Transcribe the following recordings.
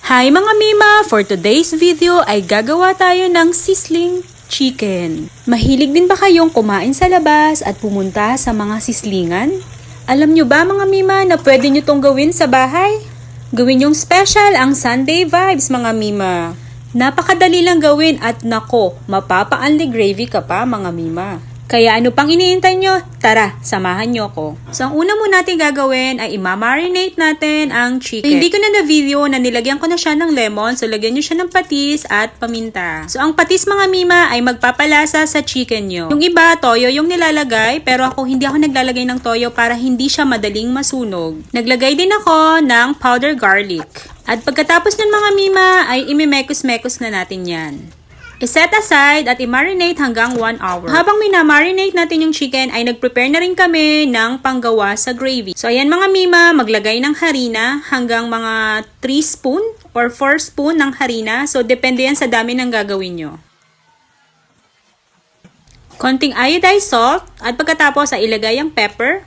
Hi mga Mima! For today's video ay gagawa tayo ng sizzling chicken. Mahilig din ba kayong kumain sa labas at pumunta sa mga sislingan? Alam nyo ba mga Mima na pwede nyo tong gawin sa bahay? Gawin yung special ang Sunday vibes mga Mima. Napakadali lang gawin at nako, mapapa-only gravy ka pa mga Mima. Kaya ano pang iniintay nyo? Tara, samahan nyo ko. So, ang una mo natin gagawin ay imamarinate natin ang chicken. So, hindi ko na na-video na nilagyan ko na siya ng lemon. So, lagyan nyo siya ng patis at paminta. So, ang patis mga Mima ay magpapalasa sa chicken nyo. Yung iba, toyo yung nilalagay. Pero hindi ako naglalagay ng toyo para hindi siya madaling masunog. Naglagay din ako ng powder garlic. At pagkatapos ng mga Mima ay imimekos-mekos na natin yan. I-set aside at i-marinate hanggang 1 hour. Habang minamarinate natin yung chicken, ay nag-prepare na rin kami ng panggawa sa gravy. So, ayan mga Mima, maglagay ng harina hanggang mga 3 spoon or 4 spoon ng harina. So, depende yan sa dami ng gagawin nyo. Konting iodized salt at pagkatapos ay ilagay ang pepper.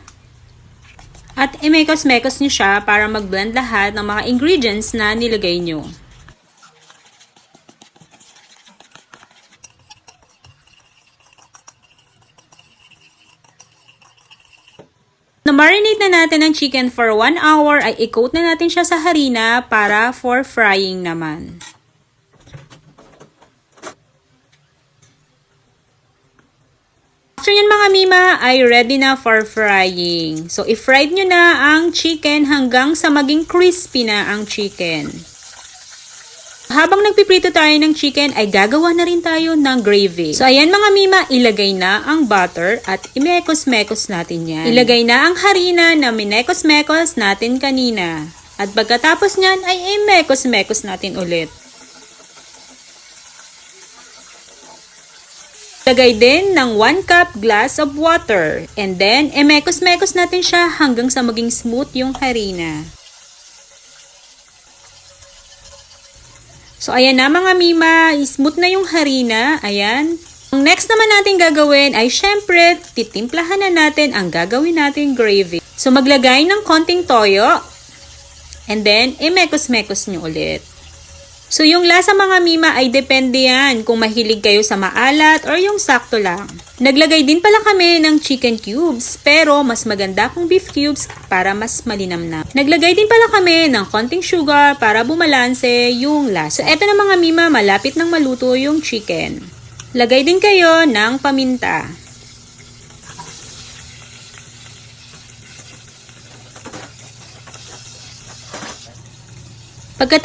At imekos-mekos nyo siya para mag-blend lahat ng mga ingredients na nilagay nyo. Na-marinate na natin ang chicken for 1 hour ay i-coat na natin siya sa harina para for frying naman. After yan mga Mima ay ready na for frying. So i-fried nyo na ang chicken hanggang sa maging crispy na ang chicken. Habang nagpiprito tayo ng chicken, ay gagawa na rin tayo ng gravy. So, ayan mga Mima, ilagay na ang butter at imekos-mekos natin yan. Ilagay na ang harina na minekos-mekos natin kanina. At pagkatapos nyan, ay imekos-mekos natin ulit. Lagay din ng 1 cup glass of water. And then, imekos-mekos natin siya hanggang sa maging smooth yung harina. So, ayan na mga Mima, smooth na yung harina, ayan. Ang next naman natin gagawin ay syempre, titimplahan na natin ang gagawin natin gravy. So, maglagay ng konting toyo, and then, imekos-mekos nyo ulit. So, yung lasa mga Mima ay depende yan kung mahilig kayo sa maalat or yung sakto lang. Naglagay din pala kami ng chicken cubes, pero mas maganda kung beef cubes para mas malinamnam. Naglagay din pala kami ng konting sugar para bumalanse yung lasa. So, eto na mga Mima, malapit nang maluto yung chicken. Lagay din kayo ng paminta. Pagkatapos